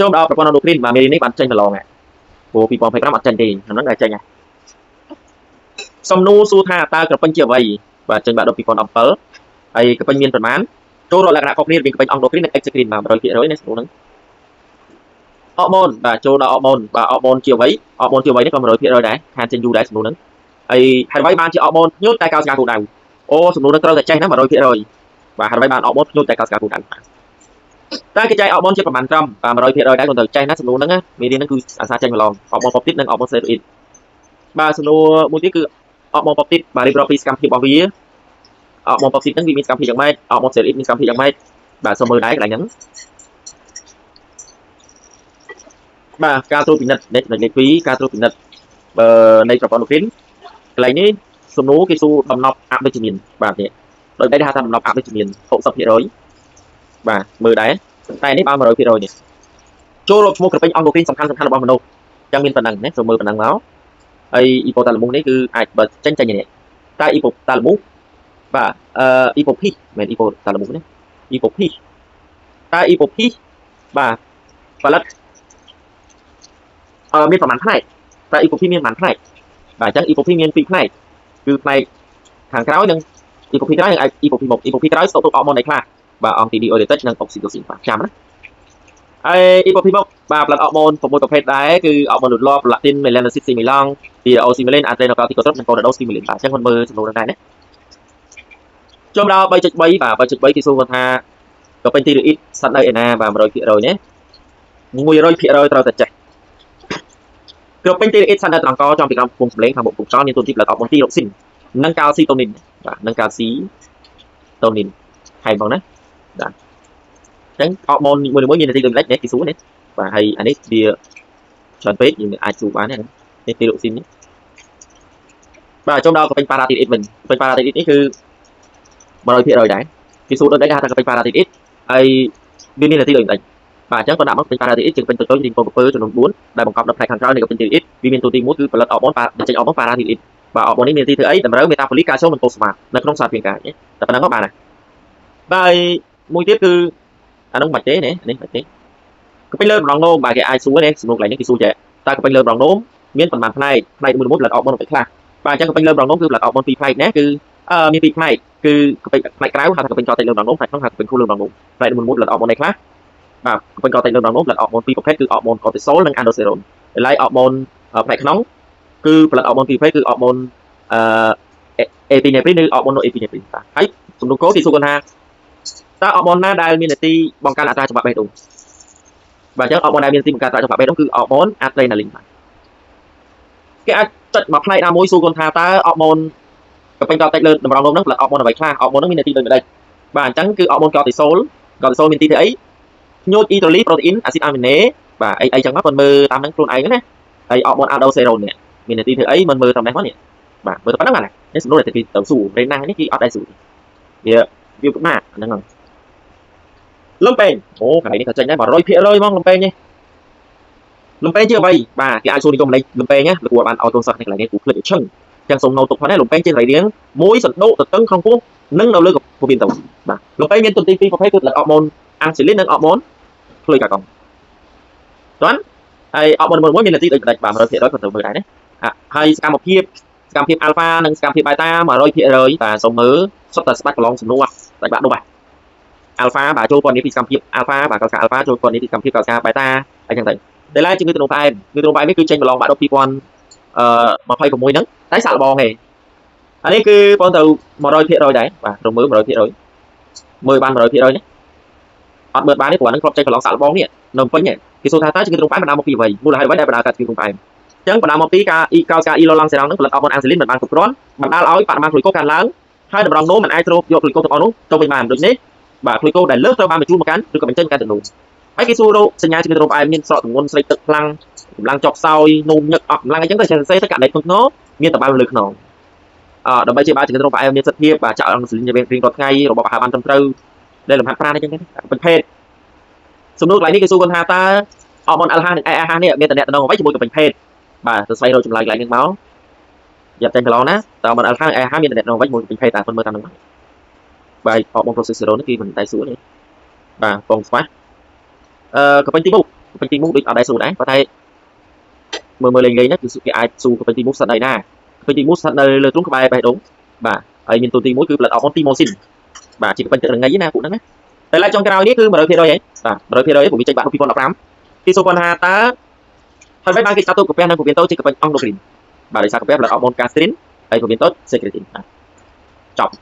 ចូលដល់ប្រព័ន្ធ endocrine បាទមេរៀននេះបានចេញម្លងព្រោះ2025អត់ចេញទេហ្នឹងតែចេញសំណួរសួរថាតើក្រពេញជាអ្វីបាទចេញបាទដល់2017ហើយក្រពេញមានប្រមាណចូលរកលក្ខណៈខុសគ្នារវាងក្រពេញ endocrine និង exocrine បាទ 100% នេះសំណួរហ្នឹងអរម៉ូនបាទចូលដល់អរម៉ូនបាទអរម៉ូនជាអ្វីអរម៉ូនជាអ្វីនេះក៏ 100% ដែរខានចេញយូរដែរសំណួរហ្នឹងហើយហេតុអ្វីបានជាអរម៉ូនញូតតែកោសិកាគោលដៅអូសំណួរហ្នឹងត្រូវតែចេះណា 100% បាទហេតុអ្វីបានអរម៉ូនញូតតែកោសិកាគោលដៅតែគេចែកអរម៉ូនជាប្រមាណត្រឹមបាទ 100% ដែរគាត់ត្រូវចេះណាសំណួរហ្នឹងណាមេរៀនហ្នឹងគឺអាសាចេញម្លងអរម៉ូនពពតិចនិងអរម៉ូនស្តេរ៉ូអ៊ីតបាទសំណួរមួយទៀតគឺអរម៉ូនពពតិចបាទរៀបរាប់ពីសកម្មភាពរបស់វាអរម៉ូនពពតិចហ្នឹងវាមានសកម្មភាពយ៉ាងម៉េចអរម៉ូនស្តេរ៉ូអ៊ីតមានសកម្មភាពយ៉ាងម៉េចបាទសូមមើលដែរកន្លែងហ្នឹងបាទការត្រួតពិនិត្យនេះចំណុចលេខ2ការត្រួតពិនិត្យនៃប្រព័ន្ធ endocrine កន្លែងនេះសំណួរគេសួរដំណប់អវិជ្ជមានបាទនេះដោយតែថាដំណប់អវិជ្ជមាន 60% បាទមើលដែរតែនេះបាន 100% នេះចូលរកឈ្មោះក្រពេញ endocrine សំខាន់របស់មនុស្សចឹងមានប៉ុណ្ណឹងណាចូលមើលប៉ុណ្ណឹងមកហើយ hypothalamus នេះគឺអាចបើចេញនេះតែ hypothalamus បាទhypophyse មិនមែន hypothalamus ណា hypophyse តែ hypophyse បាទផលិតមានប្រមាណផ្នែកតែ hypophyse មានប្រមាណផ្នែកបាទអញ្ចឹង hypophyse មាន2ផ្នែកគឺផ្នែកខាងក្រោយនិង hypophyse ក្រោយនិង hypophyse មុខ hypophyse ក្រោយស្តុកទុកអរម៉ូននៃខ្លះបាទ antidiuretic និង oxytocin បាទចាំណាហើយ hypophyse មុខបាទផលិតអរម៉ូន6ប្រភេទដែរគឺអរម៉ូនលូតលាស់ prolactin melanocyte stimulon thyroxine adrenocorticotropic និង cortisol stimulant បាទអញ្ចឹងគាត់មើលចំនួនហ្នឹងដែរណាចូលដល់ 3.3 បាទ 3.3 គេសួរគាត់ថាក៏ពេញ thyroid ស្ថិតនៅឯណាបាទ 100% ណា 100% ត្រូវតែចេះក្រពេញ thyroid ស្ថិតនៅត្រង់កចំពីក្រោមពុំសម្លេងខាងមុខពុំចោលមានទូនទីផលិតអរម៉ូន thyroxin និង calcitonin បាទនិង calcitonin ហើយបងណាបាទអញ្ចឹងអរម៉ូនមួយៗមានន័យដូចម្ដេចនេះគេសួរនេះបាទហើយអានេះវាច្រើនពេកយើងអាចសួរបាននេះ thyroxin នេះបាទចូលដល់ក្រពេញ parathyroid វិញក្រពេញ parathyroid នេះគឺ 100% ដែរគេសួរដូចដែរថាក្រពេញ parathyroid ហើយវាមានន័យដូចម្ដេចបាទអញ្ចឹងគាត់ដាក់មកក្រពេញ parathyroid ជាក្រពេញតូចៗរីងពងពពើចំនួន4ដែលបង្កប់នៅផ្នែកខាងក្រោយនៃក្រពេញ thyroid វាមានទូទី1គឺផលិតអរម៉ូនចេញអរម៉ូន parathyroid បាទអរម៉ូននេះមានន័យធ្វើអីតម្រូវមេតាបូលីកកាល់ស្យូមនិងប៉ូស្វាតនៅក្នុងសារពាង្គកាយតែប៉ុណ្ណឹងក៏បានដែរបាទមួយទៀតគឺអានោះមិនទេនេះមិនទេក្រពេញលើម្ដងនោមបាទគេអាចសួរនេះសំណួរកន្លែងនេះគេសួរចេះតើក្រពេញលើម្ដងនោមមានប៉ុន្មានផ្នែកមួយផលិតអរម៉ូនអ្វីខ្លះបាទអញ្ចឹងក្រពេញលើម្ដងនោមគឺផលិតអរម៉ូន2ផ្នែកណាគឺមាន2ផ្នែកគឺក្រពេញផ្នែកក្រៅហៅថាក្រពេញកោតិចលើម្ដងនោមផ្នែកក្នុងហៅក្រពេញខួរលើម្ដងនោមផ្នែកមួយផលិតអរម៉ូនអីខ្លះបាទក្រពេញកោតិចលើម្ដងនោមផលិតអរម៉ូន2ប្រភេទគឺអរម៉ូន cortisol និង aldosterone ហើយឡែកអរម៉ូនផ្នែកក្នុងគឺផលិតអរម៉ូន2ប្រភេទគឺអរម៉ូនepinephrine ឬអរម៉ូន norepinephrine បាទហើយសំណួរកោគេសួរគាត់ថាតើអរម៉ូនណាដែលមានន័យទីបង្កើនអត្រាចង្វាក់បេះដូងបាទអញ្ចឹងអរម៉ូនដែលមានន័យទីបង្កើនអត្រាចង្វាក់បេះដូងគឺអរម៉ូន adrenaline បាទគេអាចចុចមកផ្នែកណាមួយសួរគាត់ថាតើអរម៉ូនក្រពេញកោតិចលើតម្រងនោមហ្នឹងផលិតអរម៉ូនអ្វីខ្លះអរម៉ូនហ្នឹងមានន័យទីដូចម្ដេចបាទអញ្ចឹងគឺអរម៉ូន cortisol មានទីធ្វើអីញូតអ៊ីដ្រូលីប្រូតេអ៊ីនអាស៊ីតអាមីណេបាទអីចឹងមកគាត់មើលតាមហ្នឹងខ្លួនឯងណាហើយអរម៉ូន aldosterone នេះមានន័យទីធ្វើអីមិនមើលតាមនេះមកនេះបាទមើលតែប៉ុណ្្នឹងបាទនេះសំណួរដែលគេទៅសួររេណានេះគេអត់ដែរសួរវាពិបាកហ្នឹងហ្នឹងលំពេងអូកន្លែងនេះក៏ចេញដែរ 100% ហ្មងលំពេងនេះលំពេងជាអ្វីបាទគេអាចសួរនិយមលេខលំពេងណាលោកគ្រូបានឲ្យកូនសិស្សនេះកន្លែងនេះគ្រូភ្លេចឲ្យឈឹងចឹងសូមណូតទុកផងណាលំពេងជាសរីរាង្គមួយសណ្ដូកទទឹងក្នុងពោះនិងនៅលើពោះមានទៅបាទលំពេងមានទុនទី2ប្រភេទគឺផលិតអរម៉ូនអាស៊ីលីននិងអរម៉ូនក្លូយកាកុងទាន់ហើយអរម៉ូនមួយមានន័យទីដូចម្ដេចបាទ 100% គាត់ទៅមើលដែរណាហើយសកម្មភាពអាល់ហ្វានិងសកម្មភាពបេតា 100% បាទសូមមើលសុទ្ធតែស្ដាច់ប្រឡងសំណួរតែបាក់ដុបអាល់ហ្វាបាទចូលព័ន្ធនេះពីសកម្មភាពអាល់ហ្វាបាទកោសិកាអាល់ហ្វាចូលព័ន្ធនេះពីសកម្មភាពកោសិកាបេតាអីចឹងទៅតែឡើយជំងឺទឹកនោមផ្អែមនេះគឺចេញប្រឡងបាក់ដុប2026ហ្នឹងតែសាក់លបងទេអានេះគឺបងទៅ 100% ដែរបាទត្រូវមើល 100% មើលបាន 100% នេះអត់មើលបានទេព្រោះអានឹងគ្រាប់ចេញប្រឡងសាក់លបងនេះនៅពេញគេសួរថាតើជំងឺទឹកនោមផ្អែមបណ្ដាលមកពីអ្វីមូលហេតុអ្វីដែលបណ្ដាលកើតជំងឺទឹកនោមផ្អែមអញ្ចឹងបណ្ដាលមកពីការកោសិកាអ៊ីឡូឡាំងសេរ៉ង់នឹងផលិតអរម៉ូនអាស៊ីលីនមិនបានគ្រប់គ្រាន់បណ្ដាលឲ្យបរិមាណក្លូកូកើនឡើងហើយតម្រងនោមមិនអាចស្រូបយកក្លូកូទាំងអស់នោះទៅវិញបានដូចនេះបាទក្លូកូដែលលើសត្រូវបានបញ្ជូនមកកាន់ឬក៏បញ្ចេញកាន់ទៅនោមហើយគេសួររោគសញ្ញាជំងឺទឹកនោមផ្អែមមានស្រកទម្ងន់ស្រេកទឹកខ្លាំងកម្លាំងចុកសោយនោមញឹកអស់កម្លាំងអីចឹងទៅចេះសរសេរទៅករណីធ្ងន់ធ្ងរមានតបៅលើខ្នងដើម្បីជាបានជំងឺទឹកនោមផ្អែមមានសិទ្ធិភាពបាទចាក់អាស៊ីលីនរៀងរាល់ថ្ងៃរបបអាហារបានត្រឹមត្រូវដែលលំហាត់ប្រាណអីចឹងទៅប្រភេទសំណួរកន្លែងនេះគេសួរគាត់ថាតើអរម៉ូន alpha និង AH នេះមានតំណែងអ្វីជាមួយกับពេញភេទបាទទៅស្វែងរកចម្លើយកន្លែងនេះមកយ៉ាប់ចេញកន្លងណាតើអរម៉ូន alpha និង AH មានតំណែងអ្វីជាមួយกับពេញភេទតើគាត់មើលតាមហ្នឹងបាទអរម៉ូន progesterone នេះគឺមិនតែសួរនេះបាទពងស្វាស់ក៏ពេញទីមុខ ពេញទី1ដូចអត់ដែរស៊ូដែរប៉ុន្តែមើលលេងណាគឺគេអាចស៊ូពេញទី1ស្ថិតនៅណាពេញទី1ស្ថិតនៅលើទ្រូងក្បែរបេះដូងបាទហើយមានទូទី1គឺផលិតអរម៉ូនទីម៉ូស៊ីនបាទជាពេញទឹករងៃណាពួកហ្នឹងណាតែឡើយចុងក្រោយនេះគឺ 100% ហ៎បាទ 100% ผมវិច័យបាក់2015គេសួរគាត់ថាតើហើយបានគេចាត់ទុកកាពះនិងពវៀនតូចជាកាពះអង់ដូគ្រីនបាទដោយសារកាពះផលិតអរម៉ូនកាស្ត្រីនហើយពវៀនតូចសេគ្រីទីនចប់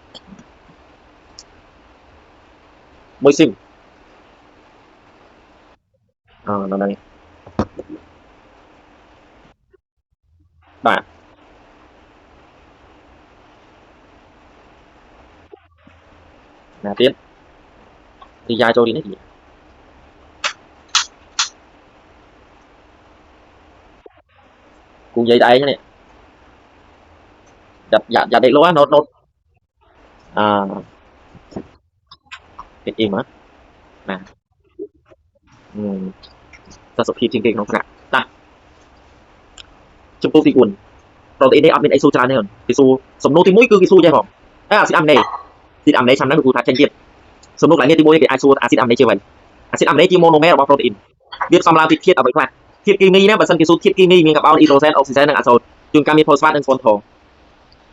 មួយស៊ីមដល់ហ្នឹងបាទណាទៀតទីយ៉ាចូលនេះគូនិយាយដែរនេះយ៉ាដេកលោណូតគេអ៊ីមណាសសុភាពជាងគេក្នុងថ្នាក់តាចំពោះទី4ប្រូតអ៊ីននេះអត់មានអីស៊ូច្រើនទេគេស៊ូសំណួរទី1គឺគេស៊ូចេះផងអាស៊ីដអាមីណេឆ្នាំហ្នឹងគឺថាចេញទៀតសំណួរកន្លែងនេះទី1គេអាចស៊ូអាស៊ីដអាមីណេជាវិញអាស៊ីដអាមីណេជាម៉ូណូមែររបស់ប្រូតអ៊ីនវាផ្សំឡើងពីធាតុអ្វីខ្លះធាតុគីមីណាបើសិនគេស៊ូធាតុគីមីមានកាបូនអ៊ីដ្រូសែនអុកស៊ីសែននិងអាសូតជួនកាលមានផូស្ហ្វាតនិងស្វ័នថ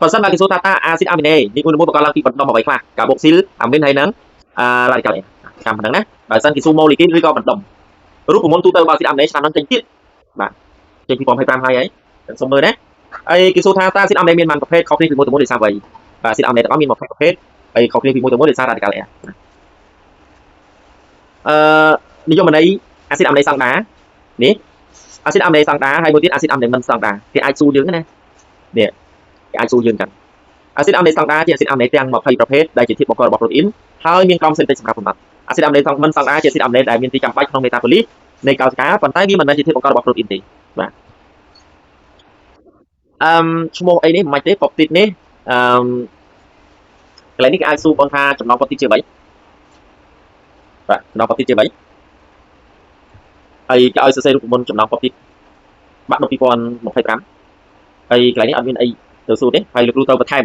បើសិនបើគេស៊ូថាតើអាស៊ីដអាមីណេនេះមួយបង្កឡើងពីបណ្ដុំអ្វីខ្លះកាបូកស៊ីលអាមីនហើយនឹងរ៉ាឌីកាល់ចាំប៉ុណ្ណឹងណាបើសិនគេស៊ូម៉ូលេគុលឬក៏បណ្ដុំរូបមន្តទូទៅរបស់អាស៊ីដអាមីណេឆ្នាំហ្នឹងចេញទៀតបាទចេញ2025ហើយសុំមើលណាហើយគេសួរថាតើអាស៊ីដអាមីណេមានប៉ុន្មានប្រភេទខុសគ្នាពីមួយទៅមួយដោយសារអ្វីបាទអាស៊ីដអាមីណេទាំងអស់មាន20ប្រភេទហើយខុសគ្នាពីមួយទៅមួយដោយសារ radical air និយមន័យអាស៊ីដអាមីណេស្តង់ដានេះអាស៊ីដអាមីណេស្តង់ដាហើយមួយទៀតអាស៊ីដអាមីណេមិនស្តង់ដាគេអាចស៊ូយើងណានេះគេអាចស៊ូយើងกันអាស៊ីដអាមីណេស្តង់ដាជាអាស៊ីដអាមីណេទាំង20ប្រភេទដែលជាធាតុបង្ករបស់ប្រូតអ៊ីនហើយមានក្រុមសេនតិចសម្រាប់កំណត់អាស៊ីដអាមីណេមិនស្តង់ដាជាអាស៊ីដអាមីណេដែលមានទីចាំបាច់ក្នុងមេតាបូលីសនៃកោសិកាប៉ុន្តែវាមិនមែនជាធាតុបង្ករបស់ប្រូតអ៊ីនទេបាទឈ្មោះអីនេះមិនទេប៉ុបទីតនេះកន្លែងនេះគេអាចស៊ូបងថាចំណងប៉ុបទីតជាអ្វីបាទចំណងប៉ុបទីតជាអ្វីហើយគេឲ្យសរសេររូបមន្តចំណងប៉ុបទីតបាក់2025ហើយកន្លែងនេះអត់មានអីទៅស៊ូទេហើយលោកគ្រូទៅបន្ថែម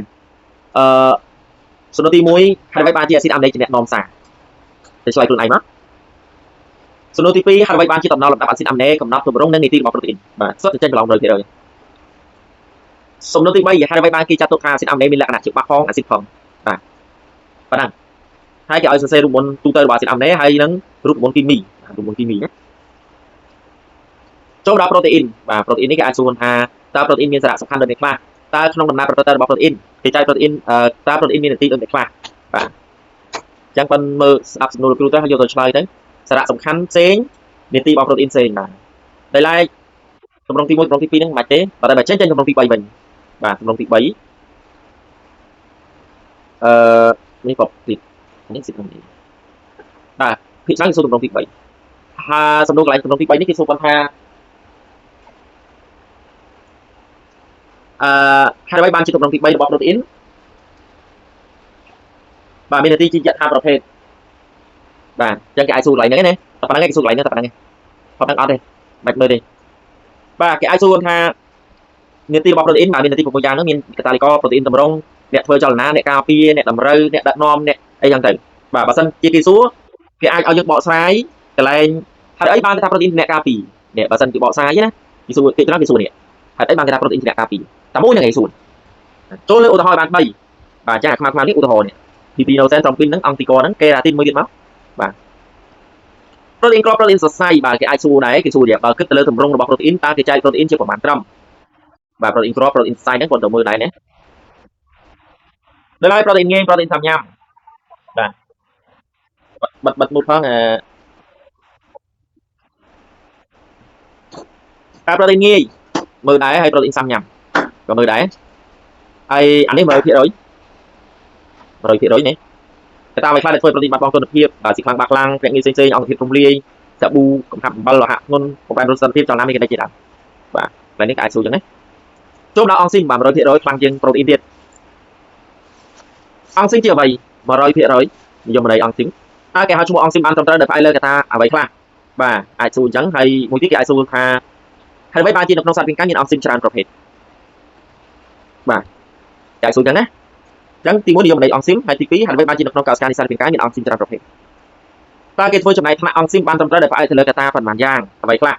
សំណួរទី1ហើយបានជាអាស៊ីដអាមីណេជាអ្នកនាំសារទៅឆ្លើយខ្លួនឯងមកសំណួរទី2ហើយបានជាតំណលំដាប់អាស៊ីដអាមីណេកំណត់ទម្រង់និងនីតិរបស់ប្រូតអ៊ីនបាទសុទ្ធតែចេញប្រឡង100%សំណួរទី3ហើយបានគេចាត់ទុកថាអាស៊ីដអាមីណេមានលក្ខណៈជាបាក់ផងអាស៊ីដផងបាទប៉ុណ្ណឹងហើយគេឲ្យសរសេររូបមន្តទូទៅរបស់អាស៊ីដអាមីណេហើយនឹងរូបមន្តគីមីណាចូលដល់ប្រូតអ៊ីនបាទប្រូតអ៊ីននេះគេអាចសួរថាតើប្រូតអ៊ីនមានសារៈសំខាន់ដូចនេះខ្លះតើក្នុងដំណើរប្រតិបត្តិរបស់ប្រូតអ៊ីនគេចែកប្រូតអ៊ីនតើប្រូតអ៊ីនមានន័យដូចនេះខ្លះបាទអញ្ចឹងប៉ុនមើលស្ដាប់សំណួរលោកគ្រូទៅហើយយកទៅឆ្លើយទៅសារៈសំខាន់ផ្សេងន័យរបស់ប្រូតអ៊ីនផ្សេងបាទដោយឡែកទម្រង់ទី1ទម្រង់ទី2ហ្នឹងមិនបាច់ទេបើតែបើចេញទម្រង់ទី3វិញបាទទម្រង់ទី3នេះក៏ទីនេះសិតនេះបាទភាគច្រើនគេសួរទម្រង់ទី3ហើយសំណួរកន្លែងទម្រង់ទី3នេះគេសួរគាត់ថាហើយបានជាទម្រង់ទី3របស់ប្រូតអ៊ីនបាទមានន័យជាយថាប្រភេទបាទអញ្ចឹងគេអាចសួរកន្លែងហ្នឹងណាតែប៉ុណ្្នឹងគេសួរកន្លែងហ្នឹងតែប៉ុណ្្នឹងផុតហ្នឹងអត់ទេបាច់មើលទេបាទគេអាចសួរថានាទីរបស់ប្រូតអ៊ីនបាទមាននាទី6យ៉ាងហ្នឹងមានកតាលីករប្រូតអ៊ីនតម្រង់អ្នកធ្វើចលនាអ្នកការពារអ្នកតម្រូវអ្នកដឹកនាំអ្នកអីចឹងទៅបាទបើសិនជាគេសួរគេអាចឲ្យយើងបកស្រាយកន្លែងហេតុអីបានគេថាប្រូតអ៊ីនអ្នកការពារនេះបើសិនគេបកស្រាយណាគេសួរគេច្រើនគេសួរនេះហេតុអីបានគេថាប្រូតអ៊ីនអ្នកការពារតែមួយហ្នឹងគេសួរចូលលើឧទាហរណ៍បាន3បាទចាស់ខ្មៅនេះឧទាហរណ៍នេះពីពីណូសែនត្រង់ពីហ្នឹងអង្គទីកហ្នឹងគេរ៉ាទីនមួយទៀតមកបាទប្រូតអ៊ីនក្របប្រូតអ៊ីនសរសៃបាទគេអាចសួរដែរគេសួរទៀតបើគិតទៅលើទម្រង់របស់ប្រូតអ៊ីនតើគេចែកប្រូតអ៊ីនជាប្រមាណក្រុមបាទប្រូតអ៊ីនក្របប្រូតអ៊ីនសរសៃហ្នឹងគាត់ទៅមើលដែរណាដល់ហើយប្រូតអ៊ីនងាយប្រូតអ៊ីនសាំញ៉ាំបាទបិទមុខផងប្រូតអ៊ីនងាយមើលដែរហើយប្រូតអ៊ីនសាំញ៉ាំក៏មើលដែរហើយអានេះ100%នេះតែតាមអ្វីខ្លះដែលធ្វើប្រូតអ៊ីនបាត់បង់គុណភាពបាទស៊ីខ្លាំងបាក់ខ្លាំងភ្នាក់ងារផ្សេងៗអង្គភាពរំលាយសាប៊ូកំហាប់អំបិលលោហៈធ្ងន់បំបែបរសភាពចលនាមេកានិកជាដើមបាទឡើយនេះក៏អាចសួរចឹងណាចូលដល់អង់ស៊ីមបាទ 100% ខ្លាំងជាងប្រូតអ៊ីនទៀតអង់ស៊ីមជាអ្វី 100% និយមន័យអង់ស៊ីមតើគេហៅឈ្មោះអង់ស៊ីមបានត្រឹមត្រូវដោយផ្អែកលើកត្តាអ្វីខ្លះបាទអាចសួរអញ្ចឹងហើយមួយទៀតគេអាចសួរថាហើយអ្វីបានជានៅក្នុងសត្វរាងកាយមានអង់ស៊ីមច្រើនប្រភេទបាទគេអាចសួរអញ្ចឹងណាអញ្ចឹងទី1និយមន័យអង់ស៊ីមហើយទី2ហើយអ្វីបានជានៅក្នុងកោសិកានៃសត្វរាងកាយមានអង់ស៊ីមច្រើនប្រភេទ ta cái thôi trong này thằng ông sim ban tâm tới để phải thì lời ta phần màn giang vậy là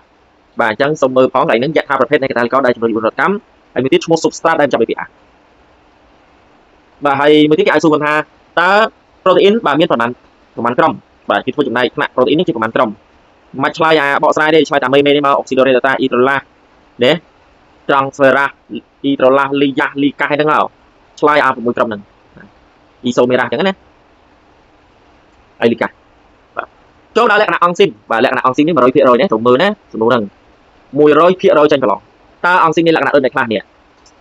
bà chẳng xong mơ phóng lại những dạng thaoประเภทnày ta có đây trong đội cắm hay mới tiết một substrat đang trong bị bà hay mới tiết cái isu ha ta protein bà miên phần màn crom bà cái thôi trong này thằng protein chỉ phần màn crom mặt slide bỏ slide đây slide tạm mê mê mà oxidorate ta hydrola để transfera hydrola liga hay đang nào slide của mùi crom này isomera chẳng này liga chỗ đó lại là ông sim và lại là ông simนี่100%rồi nhéถุงมือนะสมมุติrằng 100% trên lọ ta ông simนี่là đơn này khác nè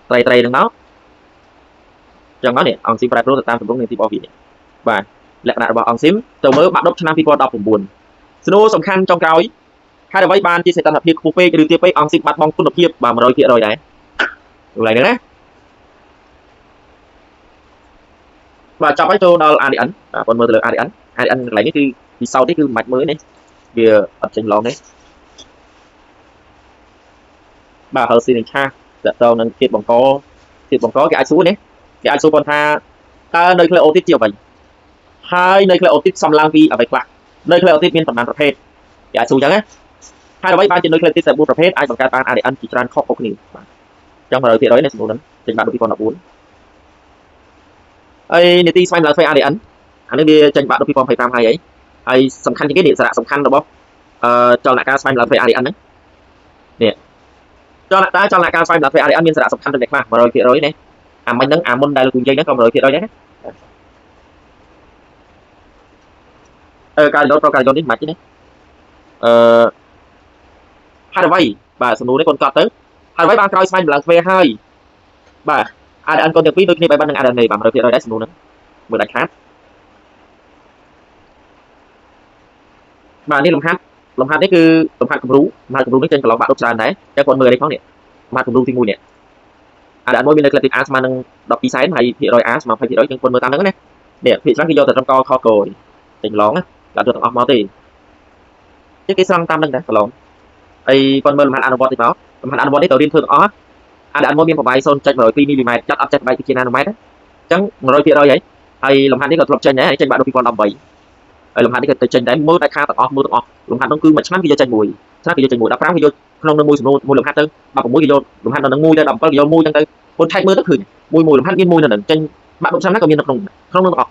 tray đằng đó chẳng đó nè ông sim phải pro tam sủng này tipo vị và lại là bảo ông simถุงมือbạn đốc cho năm people đọcผมbuồn snow สำคัญtrong cao ấy hai đứa bạn chia sẻ tập hiệp khu phê cái tiếp với ông sim bắt bóngคุณภาพvà 100% rồi đấy điều này nữa đấy và trong cái chỗ đó là ADN còn mơ từ ADN lại cái thì sau đấy cứ mạch mới này bìa ở trên lon đấy bà hờ xin cha dạ tao nên thiệt bằng có cái ai số đấy cái ai số còn tha ta nơi khơi ô tiếp chiều vậy hai nơi khơi ô tiếp xong lang vi ở vậy quạ nơi khơi ô tiếp miên tầm nànประเภทcái ai số chẳng á hai đôi ba trên nơi khơi tiếp buônประเภทai bằngการbán ADN chỉ tràn khóc cái gì trong đời thiệt đấy này số đó trên bạn đôi con đọc 4 ai nè ti xoay là xoay ADN anh ấy đi trên bạn đôi con phải tam hai ấy ai sầm khăn cái điện sạ sầm khăn đâu bố cho lại ca xoay là phải ADN đấy nè cho lại ca xoay là phải ADN miên sạ sầm khăn được mà rồi thiệt rồi này mình nâng môn đây là cùng dây nó còn rồi thiệt rồi nhé cái đó đến mặt chứ đấy hai đôi bà sầm đấy con cọt tới hai đôi ba coi xoay là V2 bà ADN con được biết đôi khi bài ban ADN này bằng rồi thiệt rồi đấy sầm nữa vừa đại khác bàนี่ลมพัดนี่คือลมพัดกับรู้นี่เป็นกับเราบาดรถจานđấy cái con người đây có nè mà cùngรู้ที่มูเนี่ยADN mỗi bên đây làติด as มานึงดอกปีไซน์hay thì rồi as มาhay thì rồi những con người tam nữa này để thì sáng khi vô từ trong co kho cồi tình lóng á là được học máu thì cái xăng tamนึงđấy lóng ai con người làm antibody đó làm antibody đầu tiên thường ó ADN mỗi bên của bài son chạy rồi pi mm chắc áp chạy bài kia nanomet đấy chẳng rồi kia rồi vậy ai làm hai cái là thuộc trên đấy trên bạn đôi con 17ลมพัดนี่ก็จะได้มือได้ค่าตัดออกมือตัดออกลมพัดต้องคือมันชั้นกิโยใจมวยชั้นกิโยใจมวยดับร้างกิโยขนมมวยสมมวยลมพัดตึงบางคนมวยกิโยลมพัดนั่งมวยได้ดับก็กิโยมวยจังตึงคนไทยมือต้องขึ้นมวยลมพัดกินมวยนั่นนั่นจังบางคนชั้นนั้นก็มีนักลงขนมออก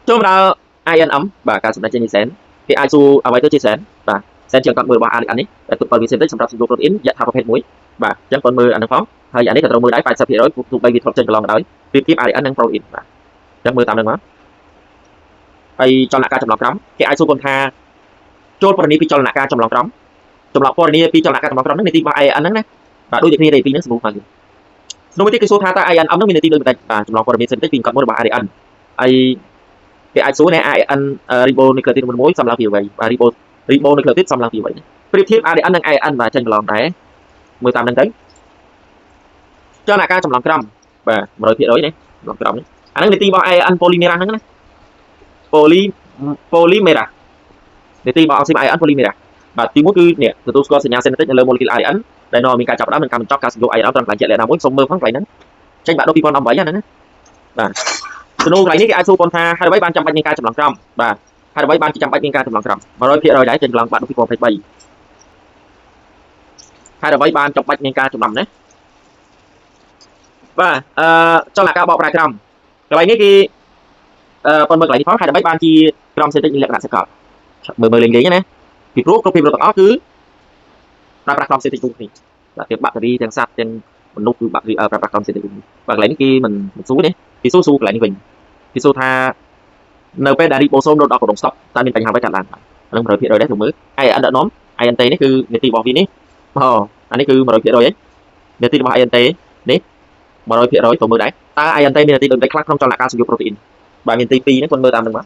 ช่วงเราไอเอ็นvàการสัมผัสเจนิเซนที่ไอซูเอาไว้ตัวเจเซนvàเซนเชื่อมกับมือว่าอันนี้แต่ตัววิเซนได้สำหรับสิ่งโปรตีนยัดทำประเภทมวยvàจังคนมืออันนั้นฟ้องhayอันนี้กับตัวมือได้ไปสับเพียร้อยถูกใบวิทย์ทบเจนกับลองกันได้รีบคีบอันนี้อันนั้นโปรตีนจังมือตามนั้นมั้งai cho lại ca chậm lọc rắm cái ai số con tha chốt phần này pi cho lại ca chậm lọc rắm chậm lọc phần này pi cho lại ca chậm lọc rắm này thì ba ai ăn đấy và đôi khi này pi nó sử dụng mà nó mới cái số tha ta ai ăn ấm nó mình tin được và chậm lọc phần này sẽ tích pin cầm một ba ai ăn ai cái ai số này ai ăn ribonucleotide một mối xăm lao kiểu vậy và ribonucleotide xăm lao kiểu vậy tiếp tiếp ai ăn đang ai ăn và chân lòng đấy 18 đang tới cho lại ca chậm lọc rắm và rồi thiệt đối này lọc rắm anh ấy tin bao ai ăn polymerase nữa polymera để tìm bảo oxy ion polymera và tìm một cái nè từ tôi có sinh synthetic là molecule ion đây nó mình cài chọc đó mình cầm chọc cả số ion trong lại chạy lại nào muốn xong mơ phán vậy nữa tranh bạn đôi khi con ông bảy nha nữa và snow lại cái iso con tha hai đôi ban trăm bạch nhân ca trong lòng trong và hai đôi ban trăm bạch nhân ca trong lòng trong mà rồi kia rồi đấy trên lòng bạn đôi khi còn phải bảy hai đôi ban trong bạch nhân ca trong lòng đấy và cho là cao bọ rai trong cái này cái con mực lại thì phó hai đứa ban chi trong sẽ tự nhiên là sẽ có mười lên ghế nhé thì rốt trong phim rồi đó cứ ra trong sẽ tự nhiên là tiếp bạn đi theo sát trên một nút bạn đi ra trong sẽ tự nhiên và lấy cái mình số đấy thì số lại như mình thì số tha np đã đi bổ sung đột của đồng stop ta nên cảnh hàng với cả làn lần rồi thiệt rồi đấy thủ mới ai ăn đỡ nóm ai ăn tê đấy cứ người tìm bỏ vì đấy anh ấy cứ mà rồi thiệt rồi ấy người tìm bỏ ai ăn tê đấy mà rồi thiệt rồi thủ mới đấy ta ai ăn tê nên là tìm được cái khác không cho là ca sử dụng protein và miền tây pi nó con mơ tam đừng mà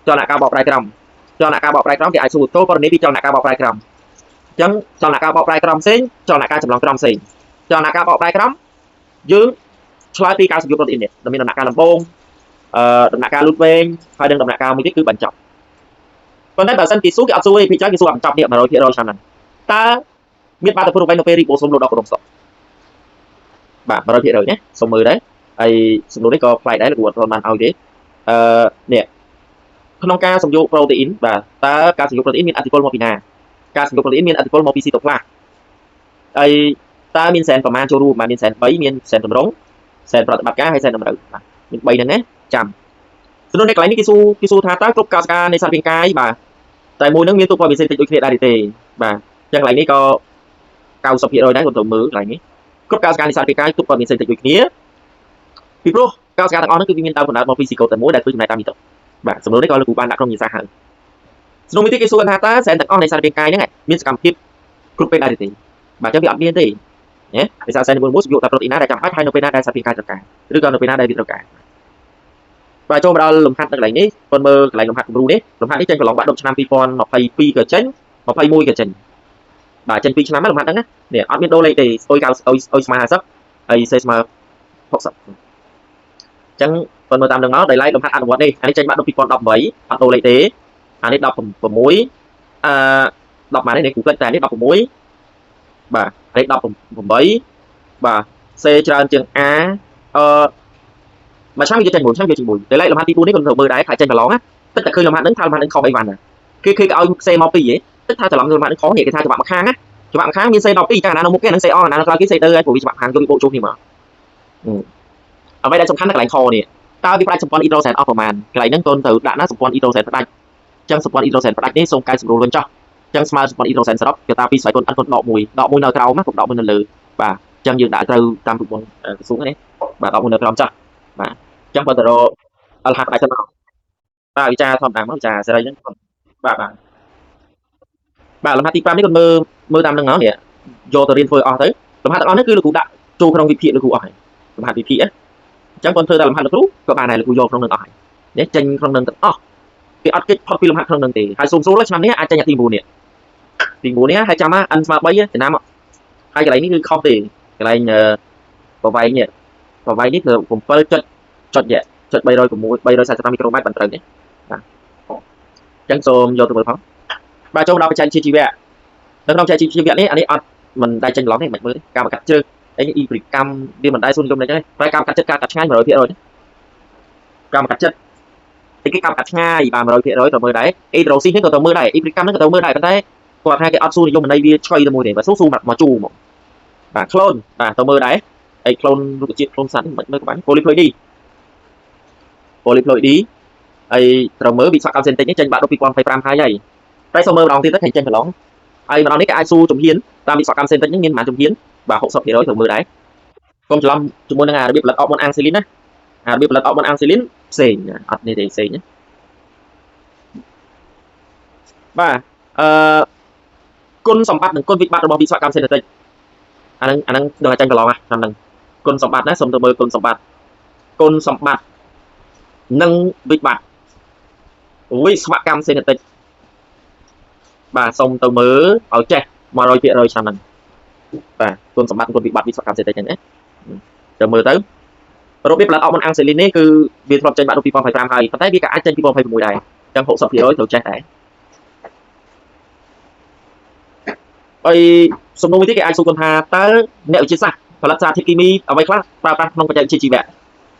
cho lại cao bọc rai crom thì ai sụt tốt con này đi cho lại cao bọc rai crom chẳng cho lại cao bọc rai crom xí cho lại cao chấm lòng crom xí cho lại cao bọc rai crom dương xoay pi cao sử dụng protein này là mình làm cao làm bông làm cao lút ven phải đừng làm cao mình cứ bẩn chọc còn đấy bảo sân kỳ số cái áp suy thì chắc kỳ số ẩm chọc điện mà rồi thiệt rồi sao này ta biết ba tập phun bay nó peri bổ sung đồ đọc của đồng sọ bà mà rồi thiệt rồi nhé xong mười đấy ai xong rồi đấy có phải đấy là của con màn ao đấy nè ក្នុងការសំយោគប្រូតេអ៊ីនបាទតើការសំយោគប្រូតេអ៊ីនមានអតិពលមកពីណាការសំយោគប្រូតេអ៊ីនមានអតិពលមកពីស៊ីតូផ្លាហើយតើមានសែនប្រមាណចូលរួមបាទមានសែន3មានសែនតម្រងសែនប្រតិបត្តិការហើយសែនតម្រូវបាទមាន3ហ្នឹងណាចាំសំណួរនៅកន្លែងនេះគេសួរថាតើគ្រប់កោសិកានៃសត្វរាងកាយបាទតែមួយហ្នឹងមានទូព័ត៌មានសេដ្ឋកិច្ចដូចគ្នាដែរទេបាទចឹងកន្លែងនេះក៏90%ដែរគាត់ទៅមើលកន្លែងនេះគ្រប់កោសិកានៃសត្វរាងកាយទូព័ត៌មានសេដ្ឋកិច្ចដូចគ្នាពីព្រោះកោសិកាទាំងអស់ហ្នឹងគឺវាមានដើមកំណើតមកពីស៊ីកូតតែមួយដែលធ្វើចំណាយតាមនេះទៅបាទសំណួរនេះក៏លោកគ្រូបានដាក់ក្នុងវិសាហើយសំណួរមួយទៀតគេសួរថាតើសែនទាំងអស់នៃសត្វរាងកាយហ្នឹងមានសកម្មភាពគ្រប់ពេលដែរទេបាទចឹងវាអត់មានទេណាដោយសារសែននីមួយៗសំយោគតែប្រូតេអ៊ីនណាដែលចាំបាច់ហើយនៅពេលណាដែលសត្វរាងកាយត្រូវការឬក៏នៅពេលណាដែលវាត្រូវការបាទចូលមកដល់លំហាត់នៅកន្លែងនេះប៉ុន្តែមើលកន្លែងលំហាត់គំរូនេះលំហាត់នេះចេញកន្លងបាក់ដប់ឆ្នាំ2022ក៏ចេញ21ក៏ចេញបាទចេញ2ឆ្នាំហើយលំហាត់ហ្នឹងណានេះអត់មានដូរលេខទេស្អុយ90អុយស្មើ50ហើយសេស្មើ60អញ្ចឹងប៉ុន្តែមើលតាមនឹងមកដោយឡែកលំហាត់អនុវត្តនេះអានេះចេញបាក់ដប់2018អត់ដូរលេខទេអានេះ1610ម៉ាននេះគូផ្លេចតែនេះ16បាទអានេះ18បាទ C ច្រើនជាង A មួយឆ្នាំវាចេញមួយឆ្នាំវាចេញមួយដោយឡែកលំហាត់ទី4នេះក៏ត្រូវមើលដែរថាចេញកន្លងណាទឹកតែឃើញលំហាត់ហ្នឹងថាលំហាត់ហ្នឹងខុសអីវ៉ាន់ណាគេឲ្យ C មក2ហ៎ទឹកថាច្រឡំលំហាត់ហ្នឹងខុសនេះគេថាច្បាប់មួយខាងណាច្បាប់មួយខាងមាន C 12តែអាណានៅមុខគេហ្នឹង C អអាណានៅក្រោយគេ C ទៅហើយព្រោះវាច្បាប់ខាងយកវាបូកជុំគ្នាមកអ្វីដែលសំខាន់នៅកន្លែងខនេះតើវាផ្ដាច់សម្ព័ន្ធអ៊ីដ្រូសែនអស់ប្រមាណកន្លែងហ្នឹងកូនត្រូវដាក់ណាសម្ព័ន្ធអ៊ីដ្រូសែនផ្ដាច់អញ្ចឹងសម្ព័ន្ធអ៊ីដ្រូសែនផ្ដាច់នេះសូមកែសម្រួលវិញចុះអញ្ចឹងស្មើសម្ព័ន្ធអ៊ីដ្រូសែនសរុបគេតាពីស្វ័យកូនអត់កូនដកមួយនៅក្រោមណាកុំដកមួយនៅលើបាទអញ្ចឹងយើងដាក់ត្រូវតាមប្រព័ន្ធក្រសួងនេះបាទដកមួយនៅក្រោមចុះបាទអញ្ចឹងបើទៅរកអលហាផ្ដាច់ទៅមកបាទវិចារធម្មតាមកវិចារសេរីហ្នឹងបាទលំហាត់ទី5នេះគាត់មើលតាមនឹងហ្នឹងនេះយកទៅរៀនធ្វើអស់ទៅលំហាត់ទាំងអស់នេះគឺលោកគ្រូដាក់ចូលក្នុងវិភាគលោកគ្រូអស់ហើយលំហាត់វិភាគអញ្ចឹងគាត់ធ្វើតែលំហាត់លោកគ្រូក៏បានដែរលោកគ្រូយកក្នុងនឹងអស់ហើយនេះចេញក្នុងនឹងទាំងអស់គេអត់គេផុតពីលំហាត់ក្នុងនឹងទេហើយសូមឆ្នាំនេះអាចចេញទី9នេះទី9នេះហើយចាំណា n ស្មើ3ចំណាំហើយកន្លែងនេះគឺខុសទេកន្លែងប្រវែងនេះគឺ7.306 មីក្រូម៉ែត្របន្តត្រូវនេះបាទអញ្ចឹងសូមយកទៅមើលផងបាទចូលដល់បច្ចេកវិទ្យាជីវៈនៅក្នុងបច្ចេកវិទ្យាជីវៈនេះអានេះអត់មិនដែលចេញឡងទេមិនមើលទេការបង្កាត់ជ្រើសអីអ៊ីព្រីកម្មវាមិនដែលសួននិយមនេះទេតែការបង្កាត់ចិត្តការកាត់ឆ្ងាយ 100% ការបង្កាត់ចិត្តតែគេការបង្កាត់ឆ្ងាយបាទ 100% ទៅមើលដែរអ៊ីដ្រូស៊ីនេះក៏ទៅមើលដែរអ៊ីព្រីកម្មនេះក៏ទៅមើលដែរប៉ុន្តែគាត់ថាគេអត់សួននិយមន័យវាឆ្កៃទៅមួយទេបាទសួរមកជូរមកបាទក្លូនបាទទៅមើលដែរអីក្លូនរុក្ខជាតិក្លូនសត្វមិនមើលក្បាច់ប៉ូលីផ្លុយឌីហើយត្រូវមើលវិស្វកម្មសេនតិចនេះចេញបាក់ដល់2025ហើយតែសូមមើលម្ដងទៀតទៅចេញកន្លងហើយម្ដងនេះគេអាចសួរជំហានតាមវិស្វកម្មសេនតិចនេះមានប្រហែលជំហានបាទ 60% ត្រូវមើលដែរកុំច្រឡំជាមួយនឹងរបៀបផលិតអបមុនអាំងស៊ីលីនណារបៀបផលិតអបមុនអាំងស៊ីលីនផ្សេងអត់នេះទេផ្សេងណាបាទគុណសម្បត្តិនិងគុណវិបត្តិរបស់វិស្វកម្មសេនតិចអាហ្នឹងដឹងតែចេញកន្លងហ្នឹងគុណសម្បត្តិណាសូមទៅមើលគុណសម្បត្តិនិងវិបត្តិវិស្វកម្មសេនតិចបាទសូមទៅមើលឲ្យចេះ 100% ឆ្នាំហ្នឹងបាទគុណសម្បត្តិគុណវិបត្តិវិស្វកម្មសេនតិចហ្នឹងណាទៅមើលទៅរបៀបផលិតអបមុនអាំងស៊ីលីននេះគឺវាធ្លាប់ចេញបាក់ដល់2025ហើយប៉ុន្តែវាក៏អាចចេញ2026ដែរអញ្ចឹង 60% ត្រូវចេះដែរហើយសំណួរមួយទៀតគេអាចសួរគាត់ថាតើអ្នកវិទ្យាសាស្ត្រផលិតសារធាតុគីមីអ្វីខ្លះប្រើប្រាស់ក្នុងបច្ចេកវិទ្យាជីវៈ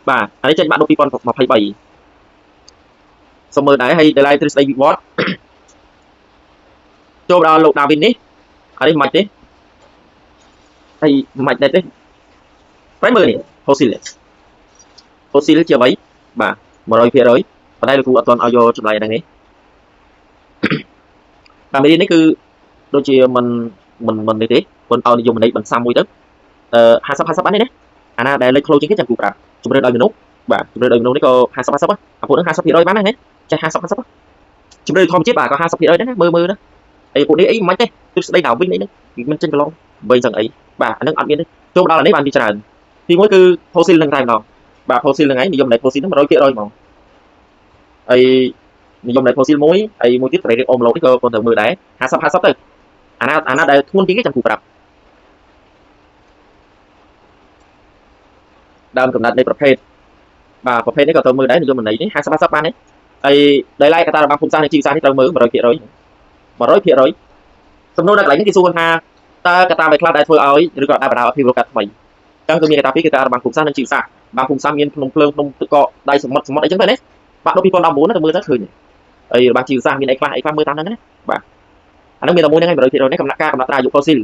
បាទអានេះចេញបាក់ដល់2023សូមមើលដែរហើយដែលទ្រឹស្ដីវិវត្តចូលដល់លោកដាវីននេះអានេះមិនទេហើយមិនដែរទេប្រែមើលនេះ fossil ជាអ្វីបាទ 100% ប៉ុន្តែលោកគ្រូអត់ទាន់ឲ្យយកចម្លើយហ្នឹងទេតាមនេះគឺដូចជាមិននេះទេគាត់ឲ្យនិយមន័យបន្សាំមួយទៅ50បានទេណាអាណាដែលលេខក្លូជាងគេចាំគូប្រាប់ជំរឿនឲ្យមនុស្សបាទជំរឿនឲ្យមនុស្សនេះក៏50អាពួកហ្នឹង 50% បានណាចេះ50ជំរឿនធម្មជាតិបាទក៏ 50% ដែរណាមើលណាអីពួកនេះអីមិនទេទិសស្ដីដល់វិញអីហ្នឹងមិនចេញប្រឡងវិញចឹងអីបាទអាហ្នឹងអត់មានទេចូលដល់អានេះបានពីច្រើនទីមួយគឺ fossil ហ្នឹងតែម្ដងបាទ fossil ហ្នឹងឯងនិយមន័យ fossil ហ្នឹង 100% ហ្មងហើយនិយមន័យ fossil មួយហើយមួយទៀតប្រេងអូមឡូនេះក៏គាត់ត្រូវមើលដែរ50ទៅអាណាដែលធ្ងន់ជាងគេចាំគូប្រាប់ដើមកំណត់នៃប្រភេទបាទប្រភេទនេះក៏ត្រូវមើលដែរនិយមន័យនេះ50បានទេហើយដោយឡែកកត្តារបស់ភូមិសាស្ត្រនិងជីវសាស្ត្រនេះត្រូវមើល 100% សំណួរនៅកន្លែងនេះគេសួរថាតើកត្តាអ្វីខ្លះដែលធ្វើឲ្យឬក៏ដែលបណ្ដាលឲ្យភាពរកកាត់ថ្មីអញ្ចឹងគឺមានកត្តាពីរគឺកត្តារបស់ភូមិសាស្ត្រនិងជីវសាស្ត្របាទភូមិសាស្ត្រមានភ្នំភ្លើងភ្នំទឹកកកដៃសមុទ្រអីចឹងទៅណាបាក់ដល់2019ទៅមើលទៅឃើញ บางทีสร้างมีไอ้ฟ้ามือตามนั้นนะบ่าอันนั้นมีแต่มวยนั่นไงบ่ได้ที่เราในกำลังการกำลังตราอยู่โฟซิล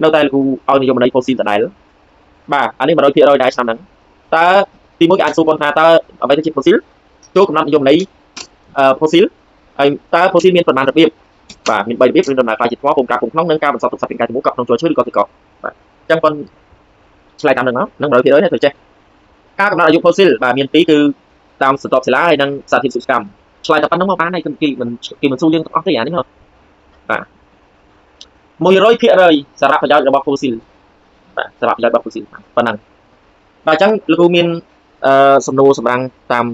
เราแต่กูเอานิยมในโฟซิลแต่ไหนแล้วบ่าอันนี้บ่ได้ที่เราได้ซ้ำนั้นแต่ทีมวยอันซูบอลนาแต่เอาไปที่โฟซิลโจกำลังนิยมในโฟซิลแต่โฟซิลมีประมาณระเบียบบ่ามีใบระเบียบเป็นดำเนินการจิตว่าผมการผมน้องเนื่องการบรรทุกสับเป็นการจมูกกับน้องโจช่วยก่อนติดก่อนบ่าจังคนสไลด์ตามนั้นเนาะนั่งบ่ได้ที่เราเนี่ยถือใจการกำลังอายุโฟซิลบ่ามีปีคือตามสต็อปเสร็จแล้วดังสาธิตสุกรรมสไลด์ต่อไปน้องมาบ้านในกี่มันสู้เรื่องต้องตัวอย่างนี้เหรอบ่ามวยร้อยเพียเลยสารพัดยาระบบโฟซิลสารพัดยาระบบโฟซิลปนังบ่าจังลูกมีนสำนูสำรังตาม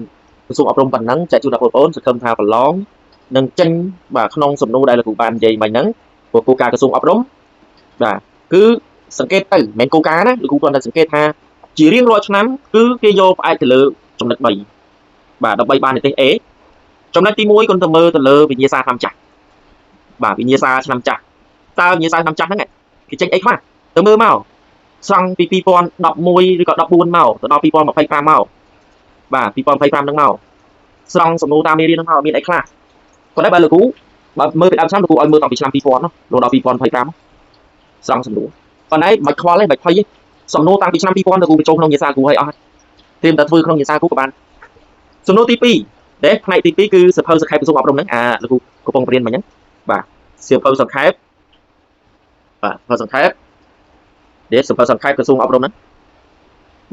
กระทรวงอบรมปนังจากจุฬาภรณ์จะเพิ่มทางปล้องหนึ่งจังบ่าขนมสำนูได้ละกูบานใหญ่ใหม่นั้นcủa cô caกระทรวงอบรมบ่าคือสังเกตไปแมนโกกานะหรือกูก่อนได้สังเกตฮะchỉ riêng rồi cho lắm cứ cái vô phải từ lơ trong đất bầy bà đập bay ban để ế trong đất tí mũi con tờ mơ từ lơ bị nhia xa làm chặt bà bị nhia xa làm chặt tao nhia xa làm chặtហ្នឹងcái tranh ấy mà tờ mơ màu xong pi pon đọc môi rồi còn đọc buôn màu tờ đọc pi pon mà phay pram màu bà pi pon phay pramហ្នឹងmàu xong sầm nô ta mê điហ្នឹងmàu miền ấy khác còn đấy bà lừa cú bà mơ bị đâm sáng được cú ơi mơ tao bị làm pi pon nó đồ đọc pi pon phay pram xong sầm nô còn đấy bạch khoa lấy bạch phayสมโนตามปีชามปีปอนแต่กูไปโจมขนมยาซากูให้เอาเตรียมแต่ฟื้นขนมยาซากูกับบ้านสมโนตีปีเด็กในตีปีคือเสือเพลสแคปประสบอบรมนั้นแล้วกูปงเรียนมายังบ่าเสือเพลสแคปบ่าเพลสแคปเด็กเสือเพลสแคปกระทรวงอบรมนั้น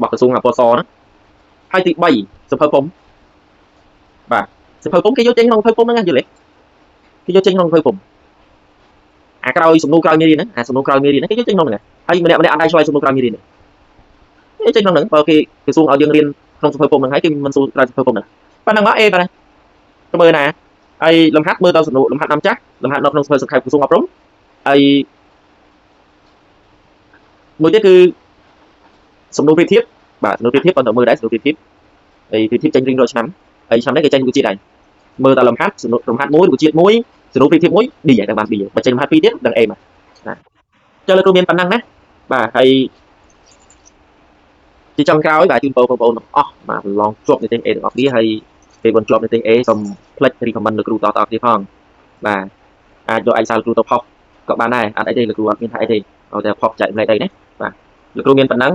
บอกกระทรวงปศนะให้ตีใบเสือเพลผมบ่าเสือเพลผมcái dấu chân khôngเพลผมนั่นไงอยู่เลยcái dấu chân khôngเพลผมcái đôi sùng nô cào như đi nữa sùng nô cào như đi nữa cái dấu chân không này hay mình anh đây xoay sùng nô cào như đi nữa cái chân không nữa cái xuông ở dương liên không phơi phồng mình thấy cái mình xuông ra phơi phồng này ban đang nói em này cái mưa này ai làm hát mưa tao sùng nô làm hát năm chắc làm hát nó không phơi sùng khai của xuông ngọc đúng ai mưa chứ cứ sùng nô phi thiếp bà nô phi thiếp còn tao mưa đấy sùng nô phi thiếp ai phi thiếp tranh riêng rồi nắm ai xong đấy cái tranh của chị này mưa tao làm hát sùng nô làm hát muối của chị muối sùng nô phi thiếp muối đi vậy các bạn đi vậy mà tranh hát phi thiếp đằng em mà cho lên tôi miền phần năng đấy bà hay chỉ trong cao ấy bà chuyên bộ mà lon chụpใน tiếng A ออกนี้ให้ไปบน chụp ใน tiếng A สมเพลทรีคอมมันครูต่อที่ห้องbà do anh saoครูต่อพอก็บ้านได้อันไอ้đây làครูmiền Thái đâyเอาแต่พอใจในđây đấy bà làครูmiền phần năng